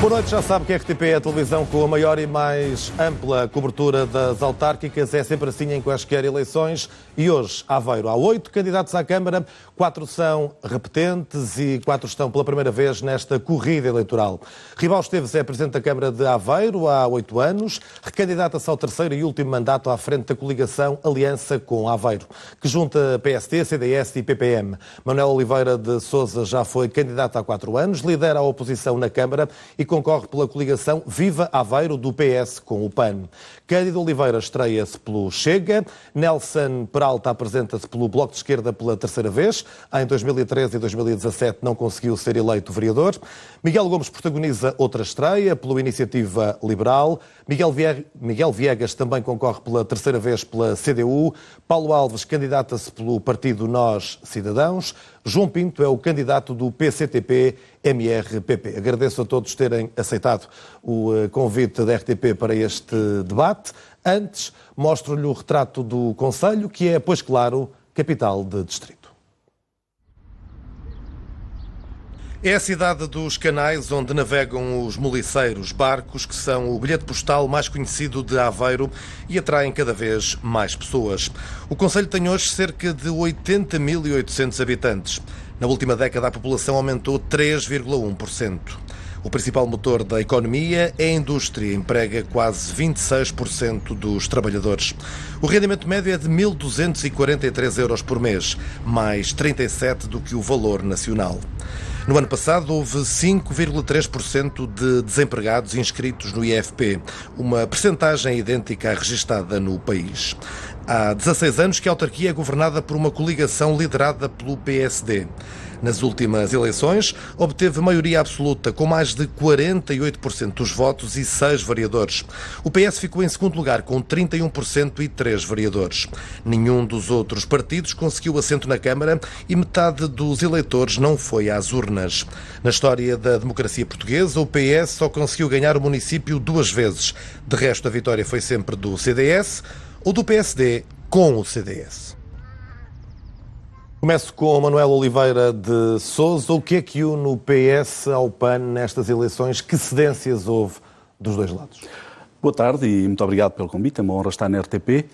Boa noite, já sabe que a RTP é a televisão com a maior e mais ampla cobertura das autárquicas. É sempre assim em quaisquer eleições. E hoje, Aveiro, há 8 candidatos à Câmara, 4 são repetentes e 4 estão pela primeira vez nesta corrida eleitoral. Ribal Esteves é presidente da Câmara de Aveiro há 8 anos, recandidata-se ao terceiro e último mandato à frente da coligação Aliança com Aveiro, que junta PST, CDS e PPM. Manuel Oliveira de Sousa já foi candidato há 4 anos, lidera a oposição na Câmara e concorre pela coligação Viva Aveiro do PS com o PAN. Cândido Oliveira estreia-se pelo Chega, Nelson Peralta apresenta-se pelo Bloco de Esquerda pela terceira vez. Em 2013 e 2017 não conseguiu ser eleito vereador. Miguel Gomes protagoniza outra estreia pela Iniciativa Liberal. Miguel Viegas também concorre pela terceira vez pela CDU. Paulo Alves candidata-se pelo partido Nós Cidadãos. João Pinto é o candidato do PCTP-MRPP. Agradeço a todos terem aceitado o convite da RTP para este debate. Antes, mostro-lhe o retrato do Conselho, que é, pois claro, capital de distrito. É a cidade dos canais onde navegam os moliceiros, barcos que são o bilhete postal mais conhecido de Aveiro e atraem cada vez mais pessoas. O concelho tem hoje cerca de 80.800 habitantes. Na última década a população aumentou 3,1%. O principal motor da economia é a indústria, emprega quase 26% dos trabalhadores. O rendimento médio é de 1.243 euros por mês, mais 37 do que o valor nacional. No ano passado, houve 5,3% de desempregados inscritos no IFP, uma percentagem idêntica à registada no país. Há 16 anos que a autarquia é governada por uma coligação liderada pelo PSD. Nas últimas eleições, obteve maioria absoluta, com mais de 48% dos votos e 6 vereadores. O PS ficou em segundo lugar, com 31% e 3 vereadores. Nenhum dos outros partidos conseguiu assento na Câmara e metade dos eleitores não foi às urnas. Na história da democracia portuguesa, o PS só conseguiu ganhar o município 2 vezes. De resto, a vitória foi sempre do CDS ou do PSD com o CDS. Começo com o Manuel Oliveira de Sousa. O que é que une o PS ao PAN nestas eleições? Que cedências houve dos dois lados? Boa tarde e muito obrigado pelo convite. É uma honra estar na RTP.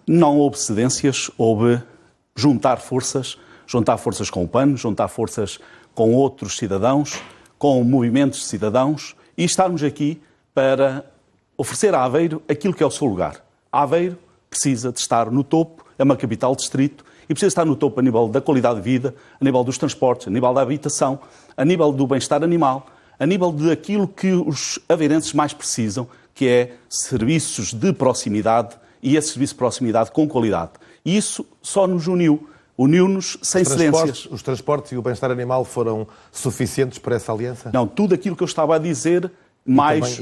Não houve cedências, houve juntar forças com o PAN, juntar forças com outros cidadãos, com movimentos de cidadãos e estarmos aqui para oferecer a Aveiro aquilo que é o seu lugar. A Aveiro precisa de estar no topo, é uma capital distrito, e precisa estar no topo a nível da qualidade de vida, a nível dos transportes, a nível da habitação, a nível do bem-estar animal, a nível daquilo que os aveirenses mais precisam, que é serviços de proximidade e esse serviço de proximidade com qualidade. E isso só nos uniu-nos sem cedências. Os transportes e o bem-estar animal foram suficientes para essa aliança? Não, tudo aquilo que eu estava a dizer, mais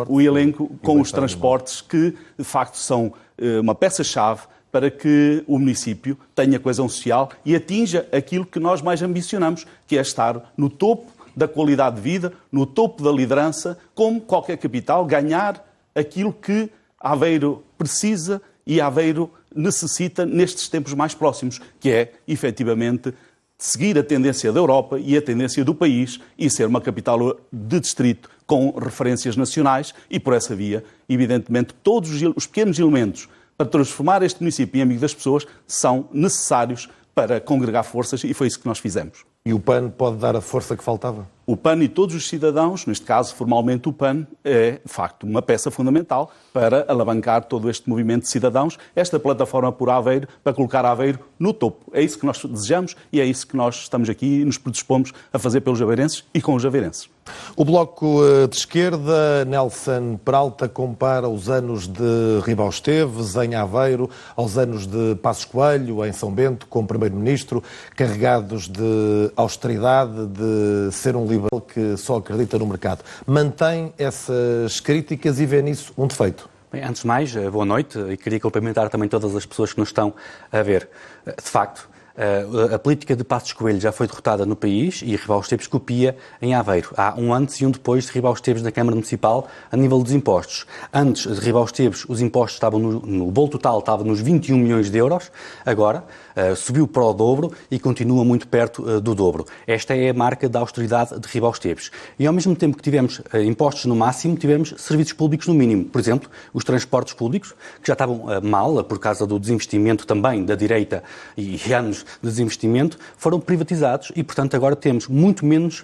o elenco com os transportes, que de facto são uma peça-chave para que o município tenha coesão social e atinja aquilo que nós mais ambicionamos, que é estar no topo da qualidade de vida, no topo da liderança, como qualquer capital, ganhar aquilo que Aveiro precisa e Aveiro necessita nestes tempos mais próximos, que é, efetivamente, seguir a tendência da Europa e a tendência do país e ser uma capital de distrito com referências nacionais e, por essa via, evidentemente, todos os pequenos elementos para transformar este município em amigo das pessoas são necessários para congregar forças e foi isso que nós fizemos. E o PAN pode dar a força que faltava? O PAN e todos os cidadãos, neste caso formalmente o PAN, é de facto uma peça fundamental para alavancar todo este movimento de cidadãos, esta plataforma por Aveiro, para colocar Aveiro no topo. É isso que nós desejamos e é isso que nós estamos aqui e nos predispomos a fazer pelos aveirenses e com os aveirenses. O Bloco de Esquerda, Nelson Peralta, compara os anos de Ribal Esteves em Aveiro aos anos de Passos Coelho, em São Bento, como Primeiro-Ministro, carregados de austeridade, de ser um liberal que só acredita no mercado. Mantém essas críticas e vê nisso um defeito? Bem, antes de mais, boa noite e queria cumprimentar também todas as pessoas que nos estão a ver. De facto, A política de Passos Coelho já foi derrotada no país e Ribaus-Teves copia em Aveiro. Há um antes e um depois de Ribaus-Teves na Câmara Municipal a nível dos impostos. Antes de Ribaus-Teves, os impostos estavam no bolo total estava nos 21 milhões de euros. Agora subiu para o dobro e continua muito perto do dobro. Esta é a marca da austeridade de Ribaus-Teves. E ao mesmo tempo que tivemos impostos no máximo, tivemos serviços públicos no mínimo. Por exemplo, os transportes públicos, que já estavam mal por causa do desinvestimento também da direita e anos de desinvestimento, foram privatizados e, portanto, agora temos muito menos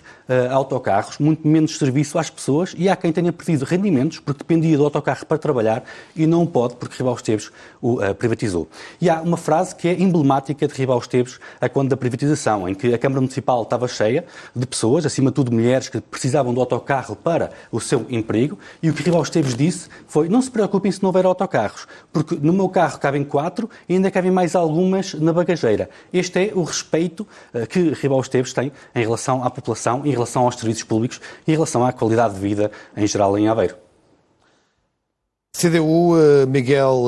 autocarros, muito menos serviço às pessoas e há quem tenha perdido rendimentos porque dependia do autocarro para trabalhar e não pode porque Ribaus-Teves o privatizou. E há uma frase que é emblemática de Ribaus-Teves a quando da privatização, em que a Câmara Municipal estava cheia de pessoas, acima de tudo mulheres que precisavam do autocarro para o seu emprego, e o que Ribaus-Teves disse foi: não se preocupem se não houver autocarros, porque no meu carro cabem 4 e ainda cabem mais algumas na bagageira. Este é o respeito que Ribaus-Teves tem em relação à população, em relação aos serviços públicos e em relação à qualidade de vida em geral em Aveiro. CDU, Miguel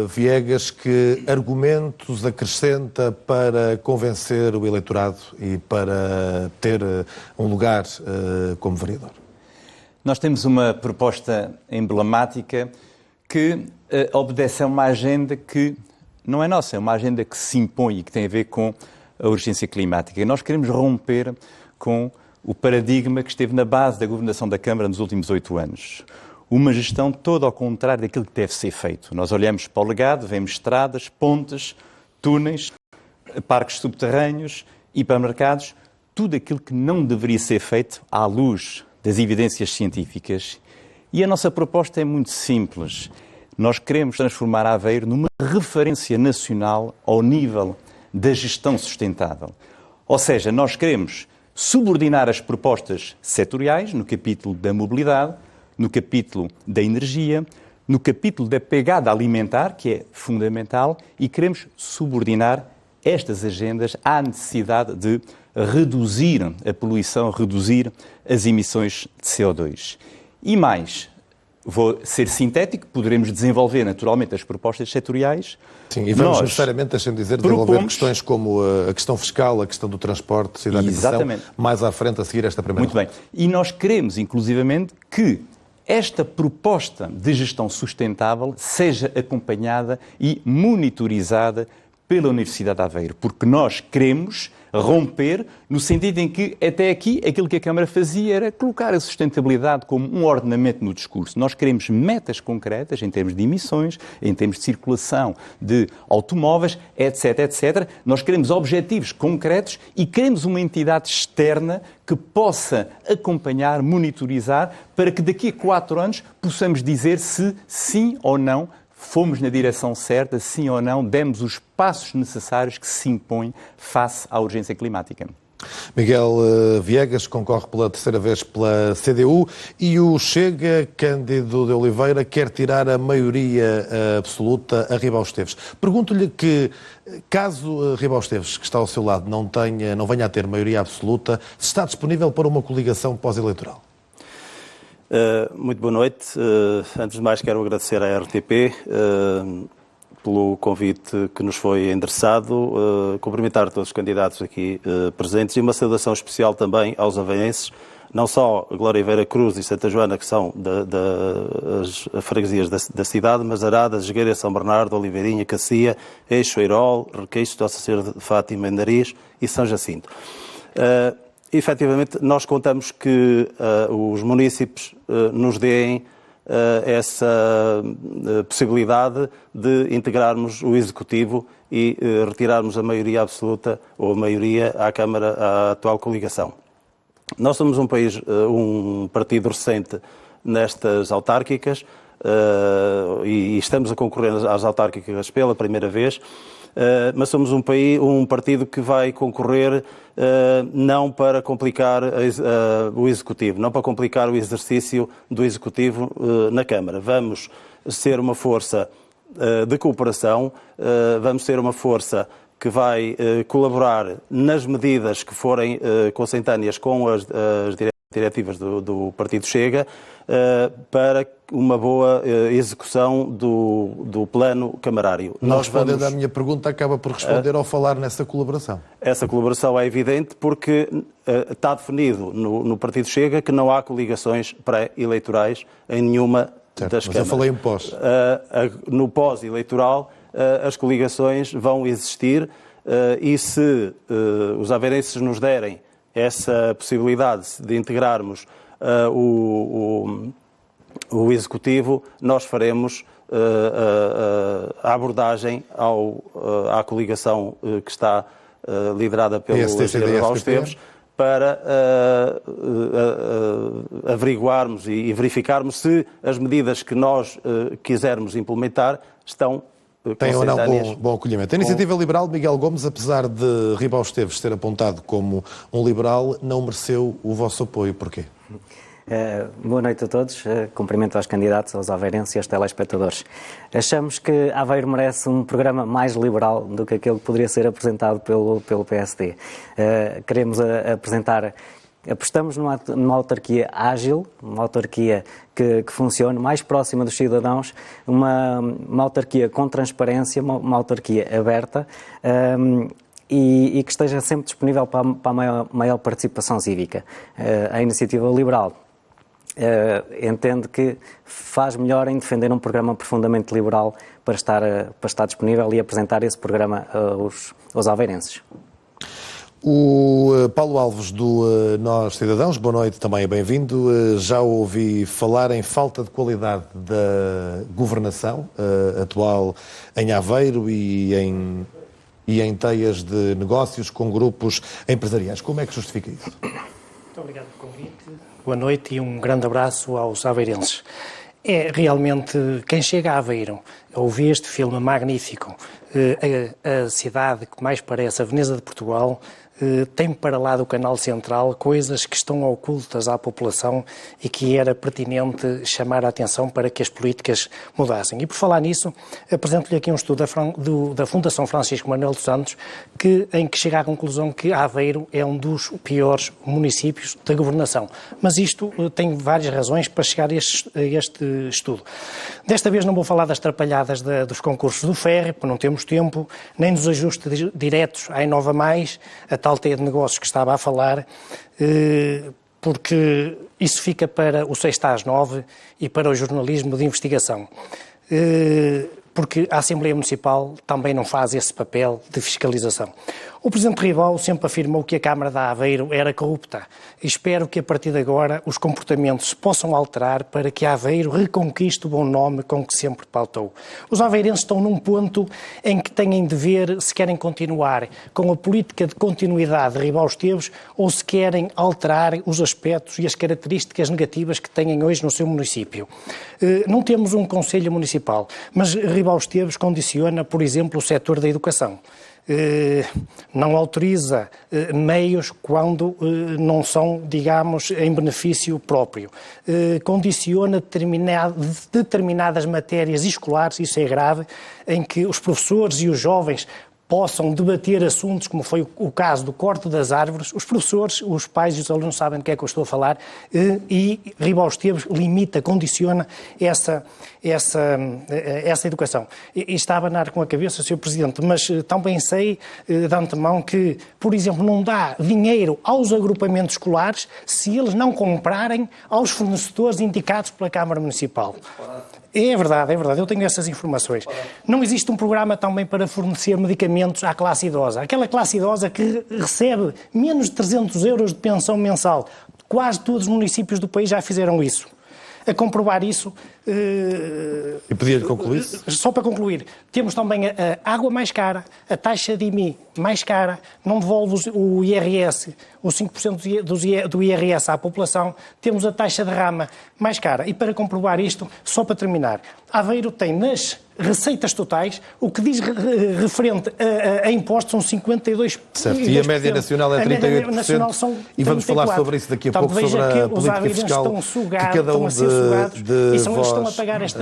Viegas, que argumentos acrescenta para convencer o eleitorado e para ter um lugar como vereador? Nós temos uma proposta emblemática que obedece a uma agenda que não é nossa, é uma agenda que se impõe e que tem a ver com a urgência climática. E nós queremos romper com o paradigma que esteve na base da governação da Câmara nos últimos 8 anos. Uma gestão toda ao contrário daquilo que deve ser feito. Nós olhamos para o legado, vemos estradas, pontes, túneis, parques subterrâneos, hipermercados, tudo aquilo que não deveria ser feito à luz das evidências científicas. E a nossa proposta é muito simples. Nós queremos transformar Aveiro numa referência nacional ao nível da gestão sustentável. Ou seja, nós queremos subordinar as propostas setoriais no capítulo da mobilidade, no capítulo da energia, no capítulo da pegada alimentar, que é fundamental, e queremos subordinar estas agendas à necessidade de reduzir a poluição, reduzir as emissões de CO2. E mais, vou ser sintético, poderemos desenvolver naturalmente as propostas setoriais. Sim, e vamos necessariamente, deixem-me dizer, desenvolver questões como a questão fiscal, a questão do transporte, cidade e habitação, mais à frente a seguir esta primeira. Muito bem. E nós queremos, inclusivamente, que esta proposta de gestão sustentável seja acompanhada e monitorizada pela Universidade de Aveiro, porque nós queremos romper no sentido em que, até aqui, aquilo que a Câmara fazia era colocar a sustentabilidade como um ordenamento no discurso. Nós queremos metas concretas em termos de emissões, em termos de circulação de automóveis, etc, etc. Nós queremos objetivos concretos e queremos uma entidade externa que possa acompanhar, monitorizar, para que daqui a 4 anos possamos dizer se sim ou não fomos na direção certa, sim ou não, demos os passos necessários que se impõem face à urgência climática. Miguel Viegas concorre pela terceira vez pela CDU e o Chega, Cândido de Oliveira, quer tirar a maioria absoluta a Ribaus-Teves. Pergunto-lhe que, caso Ribaus-Teves, que está ao seu lado, não venha a ter maioria absoluta, se está disponível para uma coligação pós-eleitoral? Muito boa noite. Antes de mais, quero agradecer à RTP pelo convite que nos foi endereçado, cumprimentar todos os candidatos aqui presentes e uma saudação especial também aos aveienses, não só Glória Vera Cruz e Santa Joana, que são das freguesias da cidade, mas Aradas, Jogueira, São Bernardo, Oliveirinha, Cacia, Eixo, Eirol, Requeixo, Nossa Senhora de Fátima, Endariz e São Jacinto. Efetivamente, nós contamos que os munícipes nos deem essa possibilidade de integrarmos o Executivo e retirarmos a maioria absoluta ou a maioria à Câmara, à atual coligação. Nós somos um partido recente nestas autárquicas e estamos a concorrer às autárquicas pela primeira vez. Mas somos um partido que vai concorrer não para complicar o Executivo, não para complicar o exercício do Executivo na Câmara. Vamos ser uma força de cooperação, vamos ser uma força que vai colaborar nas medidas que forem consentâneas com as direções diretivas do Partido Chega para uma boa execução do plano camarário. Respondendo à minha pergunta, acaba por responder ao falar nessa colaboração. Essa colaboração é evidente porque está definido no Partido Chega que não há coligações pré-eleitorais em nenhuma das câmaras. Eu falei em pós. No pós-eleitoral, as coligações vão existir e se os aveirenses nos derem essa possibilidade de integrarmos o Executivo, nós faremos a abordagem à coligação que está liderada pelo Engenheiro Paulo Esteves para averiguarmos e verificarmos se as medidas que nós quisermos implementar estão tem ou não bom acolhimento. A Iniciativa Liberal, Miguel Gomes, apesar de Ribal Esteves ser apontado como um liberal, não mereceu o vosso apoio. Porquê? Boa noite a todos. Cumprimento aos candidatos, aos aveirenses e aos telespectadores. Achamos que Aveiro merece um programa mais liberal do que aquele que poderia ser apresentado pelo PSD. Queremos apresentar... Apostamos numa autarquia ágil, uma autarquia que funcione, mais próxima dos cidadãos, uma autarquia com transparência, uma autarquia aberta e que esteja sempre disponível para a maior participação cívica. A Iniciativa Liberal entende que faz melhor em defender um programa profundamente liberal para estar disponível e apresentar esse programa aos aveirenses. O Paulo Alves do Nós Cidadãos, boa noite, também é bem-vindo. Já ouvi falar em falta de qualidade da governação atual em Aveiro e em teias de negócios com grupos empresariais. Como é que justifica isso? Muito obrigado pelo convite. Boa noite e um grande abraço aos aveirenses. É realmente, quem chega a Aveiro a ouvir este filme magnífico, a cidade que mais parece a Veneza de Portugal, tem para lá do Canal Central coisas que estão ocultas à população e que era pertinente chamar a atenção para que as políticas mudassem. E por falar nisso, apresento-lhe aqui um estudo da Fundação Francisco Manuel dos Santos, em que chega à conclusão que Aveiro é um dos piores municípios da governação. Mas isto tem várias razões para chegar a este estudo. Desta vez não vou falar das trapalhadas dos concursos do ferry, porque não temos tempo, nem dos ajustes diretos à Inova Mais, a tal teia de negócios que estava a falar, porque isso fica para o 6-9 e para o jornalismo de investigação. Porque a Assembleia Municipal também não faz esse papel de fiscalização. O Presidente Ribal sempre afirmou que a Câmara de Aveiro era corrupta. Espero que a partir de agora os comportamentos se possam alterar para que Aveiro reconquiste o bom nome com que sempre pautou. Os aveirenses estão num ponto em que têm de ver se querem continuar com a política de continuidade de Ribal Esteves ou se querem alterar os aspectos e as características negativas que têm hoje no seu município. Não temos um Conselho Municipal, mas Ribal Esteves condiciona, por exemplo, o setor da educação. Não autoriza meios quando não são, digamos, em benefício próprio. Condiciona determinadas matérias escolares, isso é grave, em que os professores e os jovens possam debater assuntos, como foi o caso do corte das árvores. Os professores, os pais e os alunos sabem do que é que eu estou a falar e Ribal Esteves limita, condiciona essa educação. E está a abanar com a cabeça, Sr. Presidente, mas também sei de antemão que, por exemplo, não dá dinheiro aos agrupamentos escolares se eles não comprarem aos fornecedores indicados pela Câmara Municipal. É verdade, eu tenho essas informações. Não existe um programa também para fornecer medicamentos à classe idosa. Aquela classe idosa que recebe menos de 300 euros de pensão mensal. Quase todos os municípios do país já fizeram isso. A comprovar isso... E podia concluir? Só para concluir, temos também a água mais cara, a taxa de IMI mais cara, não devolve o IRS, os 5% do IRS à população, temos a taxa de rama mais cara. E para comprovar isto, só para terminar, Aveiro tem nas receitas totais, o que diz referente a impostos são 52%. Certo, e a média nacional é 38%. A média nacional são 34%. E vamos falar sobre isso daqui a pouco, sobre a política fiscal que cada um de vós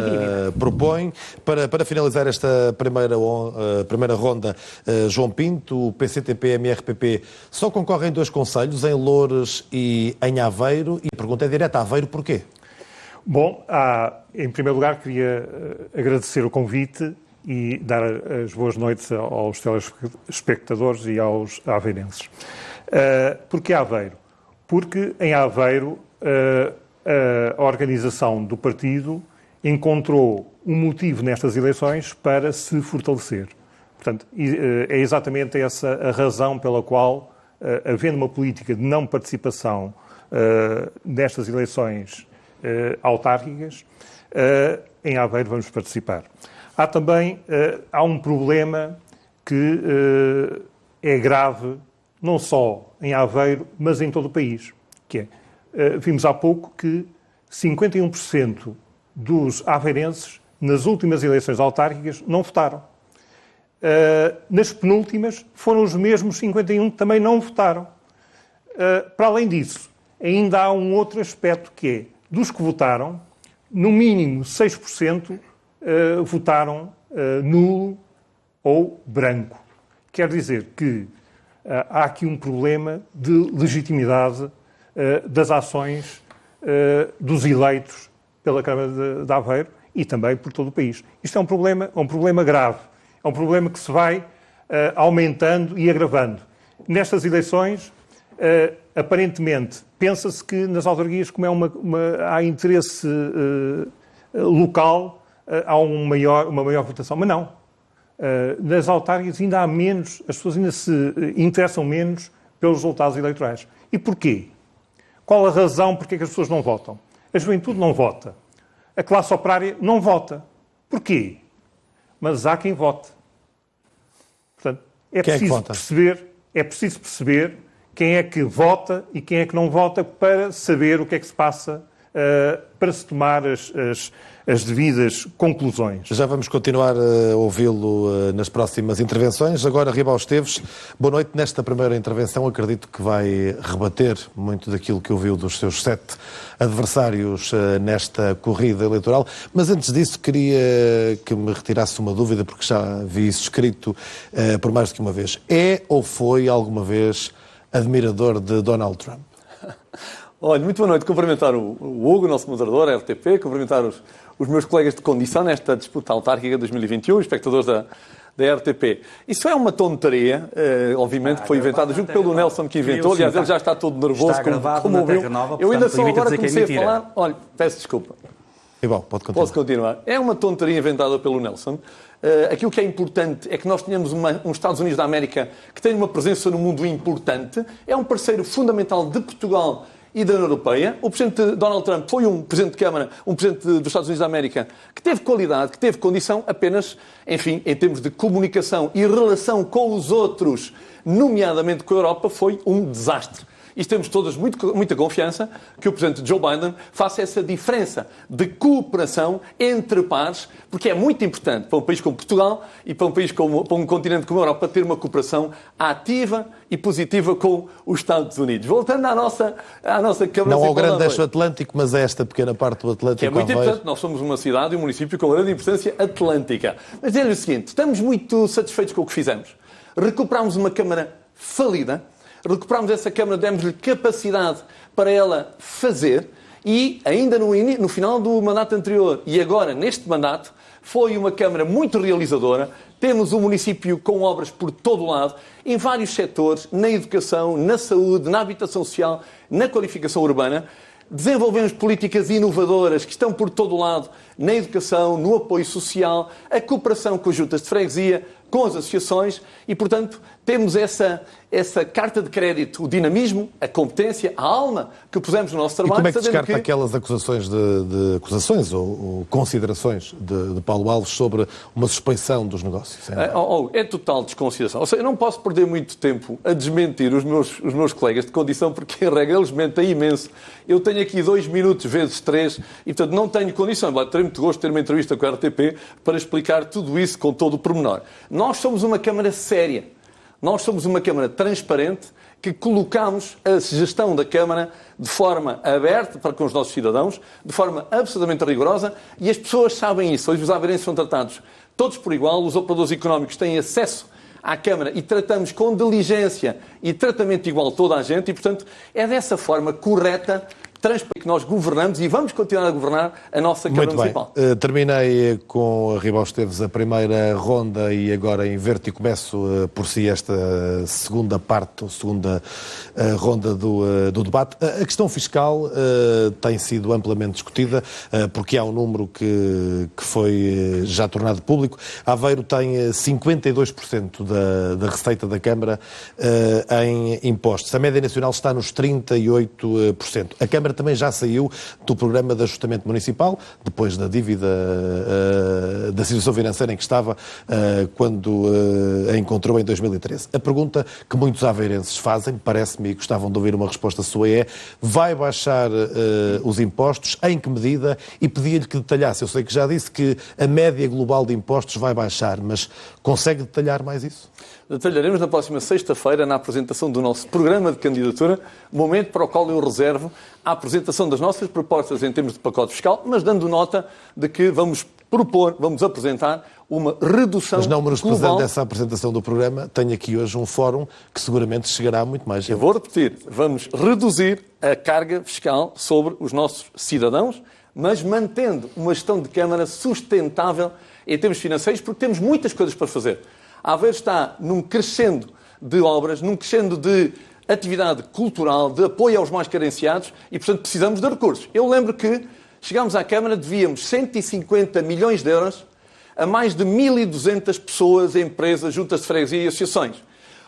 propõe. Para finalizar esta primeira ronda, João Pinto, o PCTP, MRPP, só concorrem 2 concelhos, em Loures e em Aveiro, e a pergunta é direta: Aveiro porquê? Bom, em primeiro lugar queria agradecer o convite e dar as boas noites aos telespectadores e aos aveirenses. Porquê Aveiro? Porque em Aveiro a organização do partido encontrou um motivo nestas eleições para se fortalecer. Portanto, é exatamente essa a razão pela qual, havendo uma política de não participação nestas eleições autárquicas, em Aveiro vamos participar. Há também um problema que é grave, não só em Aveiro, mas em todo o país, que é, vimos há pouco que 51% dos aveirenses, nas últimas eleições autárquicas, não votaram. Nas penúltimas, foram os mesmos 51 que também não votaram. Para além disso, ainda há um outro aspecto que é, dos que votaram, no mínimo 6% votaram nulo ou branco. Quer dizer que há aqui um problema de legitimidade das ações dos eleitos pela Câmara de Aveiro e também por todo o país. Isto é um problema grave. É um problema que se vai aumentando e agravando. Nestas eleições, aparentemente, pensa-se que nas autarquias, como há interesse local, há uma maior votação. Mas não. Nas autárquicas ainda há menos, as pessoas ainda se interessam menos pelos resultados eleitorais. E porquê? Qual a razão porque é que as pessoas não votam? A juventude não vota. A classe operária não vota. Porquê? Mas há quem vote. Portanto, é preciso perceber quem é que vota e quem é que não vota para saber o que é que se passa, para se tomar as devidas conclusões. Já vamos continuar a ouvi-lo nas próximas intervenções. Agora, Ribal Esteves, boa noite. Nesta primeira intervenção, acredito que vai rebater muito daquilo que ouviu dos seus 7 adversários nesta corrida eleitoral. Mas antes disso, queria que me retirasse uma dúvida, porque já vi isso escrito por mais do que uma vez. É ou foi alguma vez admirador de Donald Trump? Olha, muito boa noite. Cumprimentar o Hugo, nosso moderador, a RTP, cumprimentar os meus colegas de condição nesta disputa autárquica 2021, espectadores da RTP. Isso é uma tonteria, obviamente, que foi inventada junto pelo Nelson, que inventou. Aliás, ele já está todo nervoso, como ouviu. Eu ainda só agora comecei a falar. Olha, peço desculpa. E bom, pode continuar. Posso continuar. É uma tonteria inventada pelo Nelson. Aquilo que é importante é que nós tenhamos uns Estados Unidos da América que tem uma presença no mundo importante. É um parceiro fundamental de Portugal e da União Europeia. O presidente Donald Trump foi um presidente de Câmara, um presidente dos Estados Unidos da América que teve qualidade, que teve condição, apenas, enfim, em termos de comunicação e relação com os outros, nomeadamente com a Europa, foi um desastre. E temos todas muita confiança que o presidente Joe Biden faça essa diferença de cooperação entre pares, porque é muito importante para um país como Portugal e para um continente como a Europa ter uma cooperação ativa e positiva com os Estados Unidos. Voltando à nossa Câmara... Não ao grande eixo Atlântico, mas a esta pequena parte do Atlântico. Que é muito importante. Nós somos uma cidade e um município com grande importância atlântica. Mas dizer-lhe o seguinte, estamos muito satisfeitos com o que fizemos. Recuperámos uma Câmara falida. Recuperámos essa Câmara, demos-lhe capacidade para ela fazer e, ainda no final do mandato anterior e agora neste mandato, foi uma Câmara muito realizadora. Temos um município com obras por todo o lado, em vários setores, na educação, na saúde, na habitação social, na qualificação urbana. Desenvolvemos políticas inovadoras que estão por todo o lado, na educação, no apoio social, a cooperação com as juntas de freguesia, com as associações e, portanto, temos essa essa carta de crédito, o dinamismo, a competência, a alma que pusemos no nosso trabalho. E como é que descarta aquelas acusações acusações ou considerações de Paulo Alves sobre uma suspeição dos negócios? É total desconsideração. Ou seja, eu não posso perder muito tempo a desmentir os meus colegas de condição, porque em regra eles mentem imenso. Eu tenho aqui 2 minutos vezes 3 e, portanto, não tenho condição. Terei muito gosto de ter uma entrevista com a RTP para explicar tudo isso com todo o pormenor. Nós somos uma Câmara séria. Nós somos uma Câmara transparente que colocamos a gestão da Câmara de forma aberta para com os nossos cidadãos, de forma absolutamente rigorosa, e as pessoas sabem isso. Hoje os aveirenses são tratados todos por igual, os operadores económicos têm acesso à Câmara e tratamos com diligência e tratamento igual toda a gente e, portanto, é dessa forma correta, transparente, que nós governamos e vamos continuar a governar a nossa Câmara Municipal. Terminei com a Ribal Esteves a primeira ronda e agora inverto e começo por si esta segunda parte, ou segunda ronda do debate. A questão fiscal tem sido amplamente discutida porque há um número que foi já tornado público. Aveiro tem 52% da receita da Câmara em impostos. A média nacional está nos 38%. A Câmara também já saiu do programa de ajustamento municipal, depois da dívida da situação financeira em que estava quando a encontrou em 2013. A pergunta que muitos aveirenses fazem, parece-me, e gostavam de ouvir uma resposta sua, é: vai baixar os impostos? Em que medida? E pedia-lhe que detalhasse. Eu sei que já disse que a média global de impostos vai baixar, mas consegue detalhar mais isso? Detalharemos na próxima sexta-feira, na apresentação do nosso programa de candidatura, momento para o qual eu reservo a apresentação das nossas propostas em termos de pacote fiscal, mas dando nota de que vamos apresentar uma redução global. Mas não menosprezando essa apresentação do programa, tenho aqui hoje um fórum que seguramente chegará a muito mais gente. Eu vou repetir, vamos reduzir a carga fiscal sobre os nossos cidadãos, mas mantendo uma gestão de Câmara sustentável em termos financeiros, porque temos muitas coisas para fazer. Aveiro está num crescendo de obras, num crescendo de atividade cultural, de apoio aos mais carenciados e, portanto, precisamos de recursos. Eu lembro que chegámos à Câmara, devíamos 150 milhões de euros a mais de 1.200 pessoas, empresas, juntas de freguesia e associações.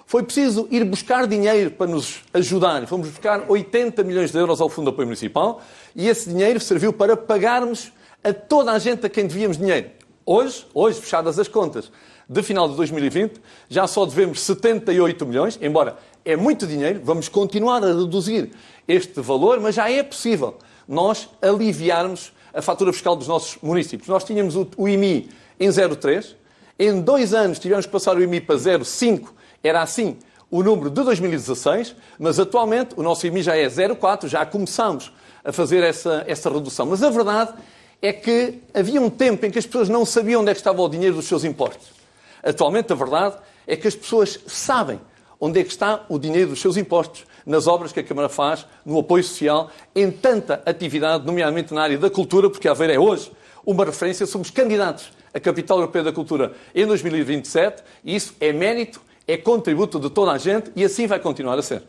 Foi preciso ir buscar dinheiro para nos ajudar. Fomos buscar 80 milhões de euros ao Fundo de Apoio Municipal e esse dinheiro serviu para pagarmos a toda a gente a quem devíamos dinheiro. Hoje, fechadas as contas de final de 2020, já só devemos 78 milhões, embora é muito dinheiro, vamos continuar a reduzir este valor, mas já é possível nós aliviarmos a fatura fiscal dos nossos municípios. Nós tínhamos o IMI em 0,3, em 2 anos tivemos que passar o IMI para 0,5, era assim o número de 2016, mas atualmente o nosso IMI já é 0,4, já começamos a fazer essa redução. Mas a verdade é que havia um tempo em que as pessoas não sabiam onde é que estava o dinheiro dos seus impostos. Atualmente, a verdade é que as pessoas sabem onde é que está o dinheiro dos seus impostos, nas obras que a Câmara faz, no apoio social, em tanta atividade, nomeadamente na área da cultura, porque Aveiro é hoje uma referência. Somos candidatos à Capital Europeia da Cultura em 2027 e isso é mérito, é contributo de toda a gente e assim vai continuar a ser.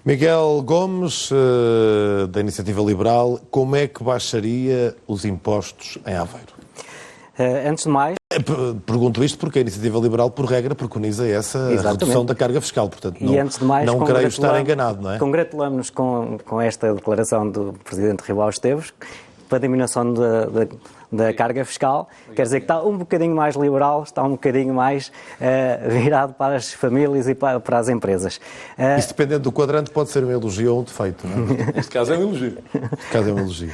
Miguel Gomes, da Iniciativa Liberal, como é que baixaria os impostos em Aveiro? Antes de mais... Pergunto isto porque a Iniciativa Liberal, por regra, preconiza essa redução da carga fiscal. Portanto, não creio estar enganado, não é? Congratulamos-nos com esta declaração do Presidente Ribal Esteves para a diminuição da carga fiscal. Quer dizer que está um bocadinho mais liberal, está um bocadinho mais virado para as famílias e para as empresas. Isso, dependendo do quadrante, pode ser um elogio ou um defeito, não é? Neste caso é um elogio.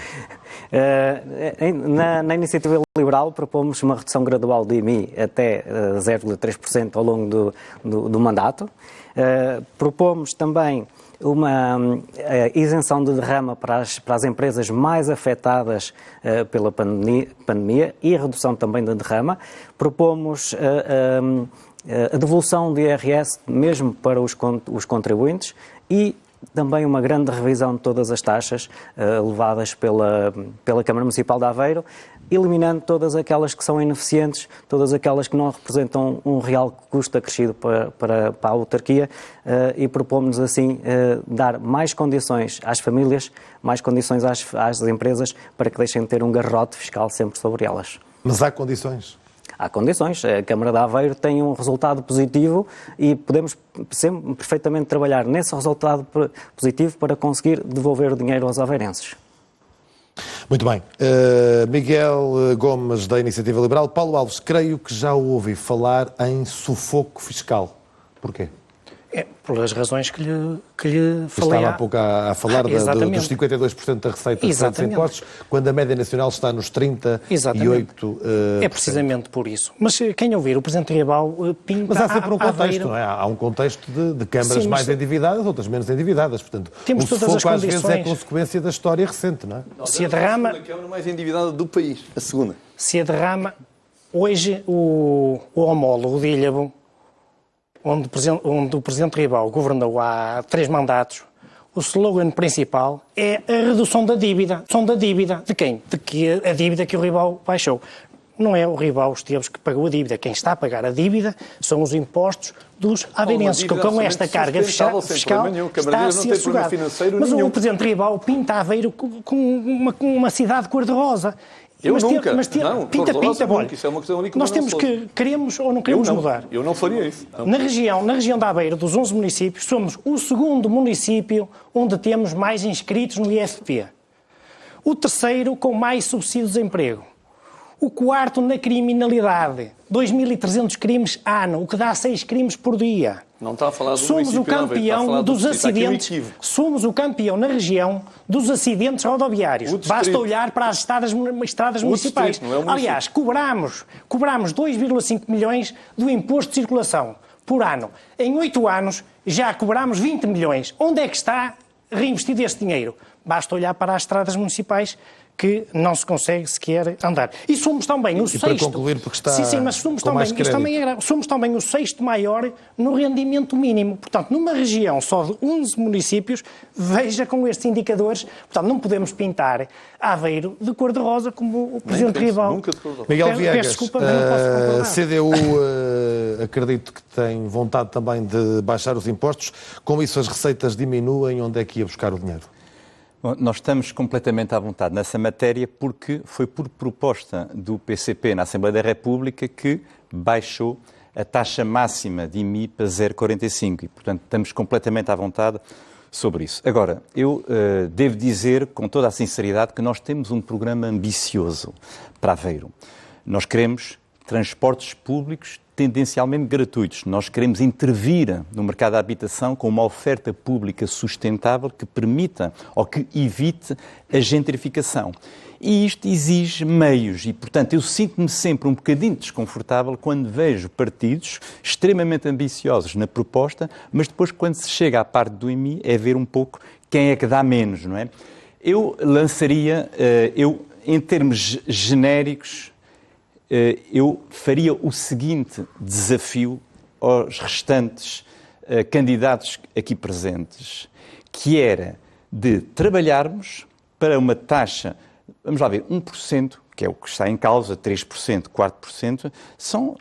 Na Iniciativa Liberal propomos uma redução gradual do IMI até 0,3% ao longo do mandato. Propomos também uma isenção de derrama para as empresas mais afetadas pela pandemia e a redução também da derrama. Propomos a devolução do IRS mesmo para os contribuintes e também uma grande revisão de todas as taxas levadas pela Câmara Municipal de Aveiro, eliminando todas aquelas que são ineficientes, todas aquelas que não representam um real custo acrescido para a autarquia e propomos assim dar mais condições às famílias, mais condições às empresas para que deixem de ter um garrote fiscal sempre sobre elas. Mas há condições? Há condições. A Câmara de Aveiro tem um resultado positivo e podemos sempre perfeitamente trabalhar nesse resultado positivo para conseguir devolver o dinheiro aos aveirenses. Muito bem. Miguel Gomes, da Iniciativa Liberal. Paulo Alves, creio que já ouvi falar em sufoco fiscal. Porquê? Pelas razões que lhe falei. Estava há pouco a falar dos 52% da receita dos impostos, quando a média nacional está nos 38%. É precisamente por isso. Mas quem ouvir, o Presidente Ribal pinta... Mas há sempre um contexto, não é? Há um contexto de câmaras mais endividadas, outras menos endividadas. Portanto, temos o todas sufoco as às vezes condições. é consequência da história recente, não é? Se a derrama... A Câmara mais endividada do país, a segunda. Se a derrama... Hoje, o homólogo de Ilhavo, onde o Presidente Ribal governou há 3 mandatos, o slogan principal é a redução da dívida. Redução da dívida de quem? De que a dívida que o Ribal baixou. Não é o Ribal Esteves que pagou a dívida. Quem está a pagar a dívida são os impostos dos aveirenses, que com esta carga fiscal está a ser sugado. Mas o Presidente Ribal pinta Aveiro com uma cidade cor-de-rosa. Pinta, olha, isso é uma questão nós temos que, queremos ou não queremos mudar. Eu não faria isso. Não. Na região de Aveiro, dos 11 municípios, somos o 2º município onde temos mais inscritos no IFP. O 3º com mais subsídios de desemprego. O 4º na criminalidade. 2.300 crimes ano, o que dá 6 crimes por dia. Não está a falar do Somos o campeão dos acidentes. Somos o campeão na região dos acidentes rodoviários. Basta olhar para as estradas municipais. Aliás, cobramos 2,5 milhões do imposto de circulação por ano. Em 8 anos já cobramos 20 milhões. Onde é que está reinvestido esse dinheiro? Basta olhar para as estradas municipais que não se consegue sequer andar. E somos também o 6º... para concluir, porque está mas somos também, isto também é grave, somos também o 6º maior no rendimento mínimo. Portanto, numa região só de 11 municípios, veja com estes indicadores, portanto, não podemos pintar Aveiro de cor-de-rosa como o Presidente Ribal. Nunca de cor-de-rosa. Miguel Viegas, desculpa, mas não posso concordar. CDU, acredito que tem vontade também de baixar os impostos. Com isso as receitas diminuem, onde é que ia buscar o dinheiro? Bom, nós estamos completamente à vontade nessa matéria porque foi por proposta do PCP na Assembleia da República que baixou a taxa máxima de IMI para 0,45 e, portanto, estamos completamente à vontade sobre isso. Agora, eu devo dizer com toda a sinceridade que nós temos um programa ambicioso para Aveiro. Nós queremos transportes públicos tendencialmente gratuitos. Nós queremos intervir no mercado da habitação com uma oferta pública sustentável que permita ou que evite a gentrificação. E isto exige meios e, portanto, eu sinto-me sempre um bocadinho desconfortável quando vejo partidos extremamente ambiciosos na proposta, mas depois, quando se chega à parte do IMI, é ver um pouco quem é que dá menos, não é? Eu lançaria, em termos genéricos, eu faria o seguinte desafio aos restantes candidatos aqui presentes, que era de trabalharmos para uma taxa, vamos lá ver, 1%, que é o que está em causa, 3%, 4%, são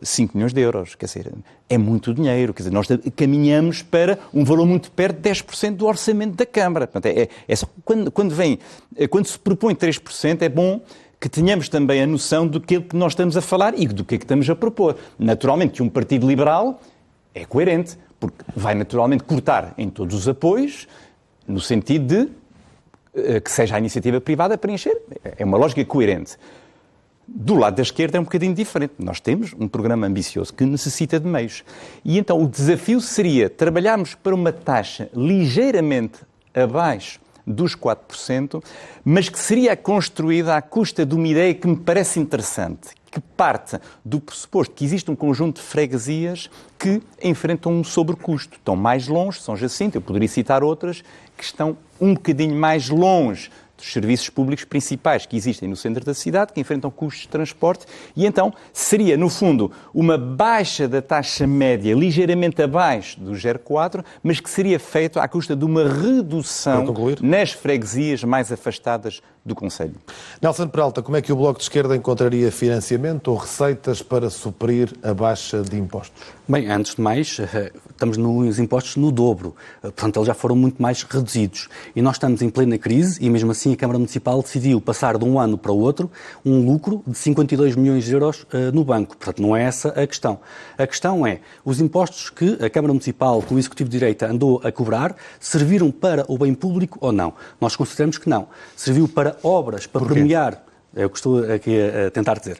5 milhões de euros. Quer dizer, é muito dinheiro. Quer dizer, nós caminhamos para um valor muito perto de 10% do orçamento da Câmara. Portanto, é só quando se propõe 3%, é bom que tenhamos também a noção do que nós estamos a falar e do que estamos a propor. Naturalmente que um partido liberal é coerente, porque vai naturalmente cortar em todos os apoios, no sentido de que seja a iniciativa privada a preencher. É uma lógica coerente. Do lado da esquerda é um bocadinho diferente. Nós temos um programa ambicioso que necessita de meios. E então o desafio seria trabalharmos para uma taxa ligeiramente abaixo dos 4%, mas que seria construída à custa de uma ideia que me parece interessante, que parte do pressuposto que existe um conjunto de freguesias que enfrentam um sobrecusto. Estão mais longe, São Jacinto, eu poderia citar outras, que estão um bocadinho mais longe dos serviços públicos principais que existem no centro da cidade, que enfrentam custos de transporte, e então seria, no fundo, uma baixa da taxa média ligeiramente abaixo do 0,4, mas que seria feito à custa de uma redução nas freguesias mais afastadas do Conselho. Nelson Peralta, como é que o Bloco de Esquerda encontraria financiamento ou receitas para suprir a baixa de impostos? Bem, antes de mais, estamos nos impostos no dobro. Portanto, eles já foram muito mais reduzidos. E nós estamos em plena crise e, mesmo assim, a Câmara Municipal decidiu passar de um ano para o outro um lucro de 52 milhões de euros no banco. Portanto, não é essa a questão. A questão é, os impostos que a Câmara Municipal, com o Executivo de Direita, andou a cobrar, serviram para o bem público ou não? Nós consideramos que não. Serviu para obras, para premiar, é o que estou aqui a tentar dizer,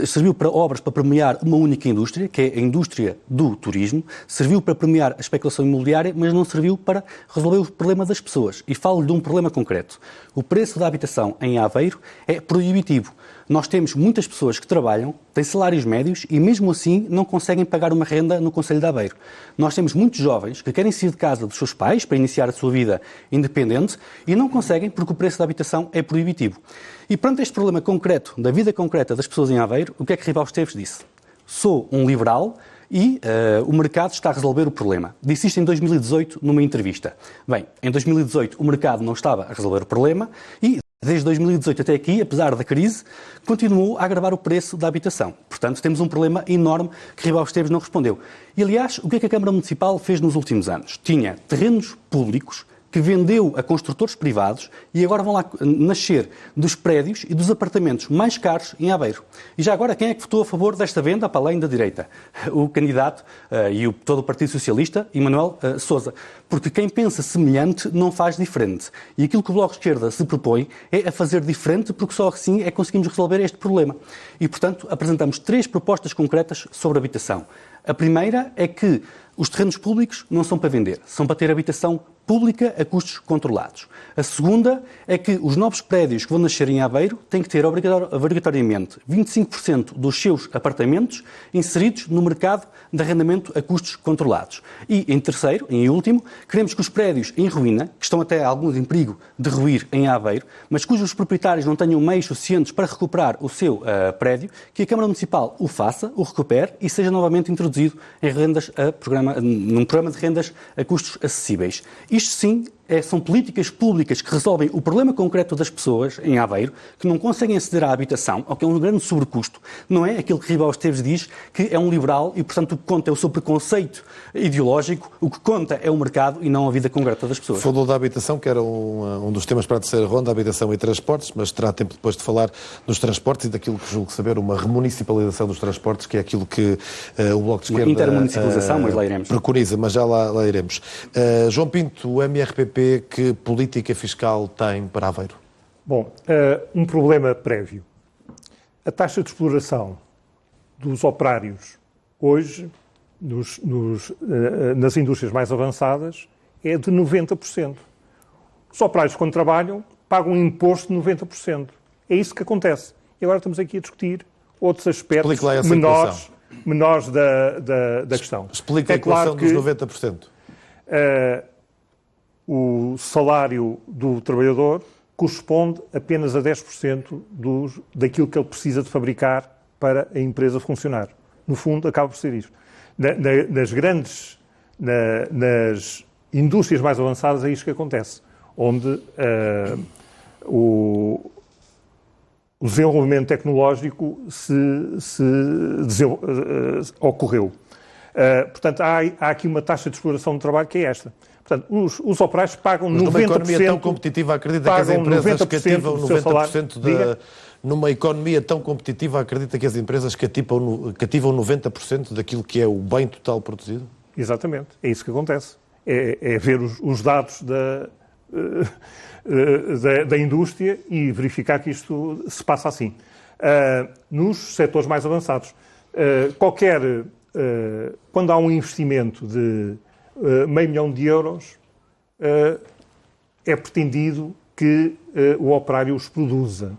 serviu para obras para premiar uma única indústria, que é a indústria do turismo, serviu para premiar a especulação imobiliária, mas não serviu para resolver o problema das pessoas. E falo de um problema concreto. O preço da habitação em Aveiro é proibitivo. Nós temos muitas pessoas que trabalham, têm salários médios e mesmo assim não conseguem pagar uma renda no Concelho de Aveiro. Nós temos muitos jovens que querem sair de casa dos seus pais para iniciar a sua vida independente e não conseguem porque o preço da habitação é proibitivo. E perante este problema concreto, da vida concreta das pessoas em Aveiro, o que é que Ribal Esteves disse? Sou um liberal e o mercado está a resolver o problema. Disse isto em 2018 numa entrevista. Bem, em 2018 o mercado não estava a resolver o problema e desde 2018 até aqui, apesar da crise, continuou a agravar o preço da habitação. Portanto, temos um problema enorme que Ribal Esteves não respondeu. E, aliás, o que é que a Câmara Municipal fez nos últimos anos? Tinha terrenos públicos que vendeu a construtores privados e agora vão lá nascer dos prédios e dos apartamentos mais caros em Aveiro. E já agora, quem é que votou a favor desta venda, para além da direita? O candidato e todo o Partido Socialista, Emanuel Sousa. Porque quem pensa semelhante não faz diferente. E aquilo que o Bloco de Esquerda se propõe é a fazer diferente, porque só assim é que conseguimos resolver este problema. E, portanto, apresentamos 3 propostas concretas sobre habitação. A primeira é que os terrenos públicos não são para vender, são para ter habitação pública a custos controlados. A segunda é que os novos prédios que vão nascer em Aveiro têm que ter obrigatoriamente 25% dos seus apartamentos inseridos no mercado de arrendamento a custos controlados. E, em terceiro, em último, queremos que os prédios em ruína, que estão até alguns em perigo de ruir em Aveiro, mas cujos proprietários não tenham meios suficientes para recuperar o seu prédio, que a Câmara Municipal o faça, o recupere e seja novamente introduzido em num programa de rendas a custos acessíveis. Isto sim são políticas públicas que resolvem o problema concreto das pessoas em Aveiro, que não conseguem aceder à habitação, ou que é um grande sobrecusto. Não é aquilo que Ribal Esteves diz, que é um liberal e, portanto, o que conta é o seu preconceito ideológico, o que conta é o mercado e não a vida concreta das pessoas. Falou da habitação, que era um dos temas para a terceira ronda, habitação e transportes, mas terá tempo depois de falar dos transportes e daquilo que julgo saber, uma remunicipalização dos transportes, que é aquilo que o Bloco de Esquerda intermunicipalização, mas lá iremos. Preconiza, mas já lá iremos. João Pinto, o MRPP, que política fiscal tem para Aveiro? Bom, um problema prévio. A taxa de exploração dos operários hoje, nas indústrias mais avançadas, é de 90%. Os operários, quando trabalham, pagam um imposto de 90%. É isso que acontece. E agora estamos aqui a discutir outros aspectos menores da questão. Explica a equação dos 90%. O salário do trabalhador corresponde apenas a 10% daquilo que ele precisa de fabricar para a empresa funcionar. No fundo, acaba por ser isso. Nas indústrias mais avançadas é isto que acontece, onde o desenvolvimento tecnológico ocorreu. Portanto, há aqui uma taxa de exploração do trabalho que é esta. Portanto, os operários pagam 90%... Numa economia tão competitiva, acredita que as empresas cativam 90% Numa economia tão competitiva, acredita que as empresas cativam 90% daquilo que é o bem total produzido? Exatamente. É isso que acontece. É ver os dados da indústria e verificar que isto se passa assim. Nos setores mais avançados, quando há um investimento de €500 mil, é pretendido que o operário os produza,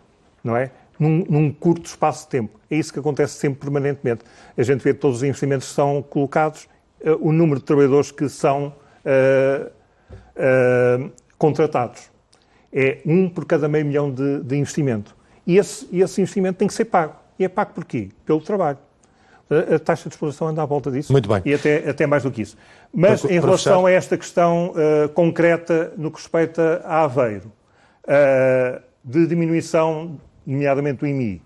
não é? Num curto espaço de tempo. É isso que acontece sempre permanentemente. A gente vê todos os investimentos que são colocados, o número de trabalhadores que são contratados. É 1 por cada €500 mil de investimento. E esse investimento tem que ser pago. E é pago por quê? Pelo trabalho. A taxa de exploração anda à volta disso. Muito bem. E até mais do que isso. Mas em relação a esta questão concreta no que respeita a Aveiro, de diminuição, nomeadamente do IMI.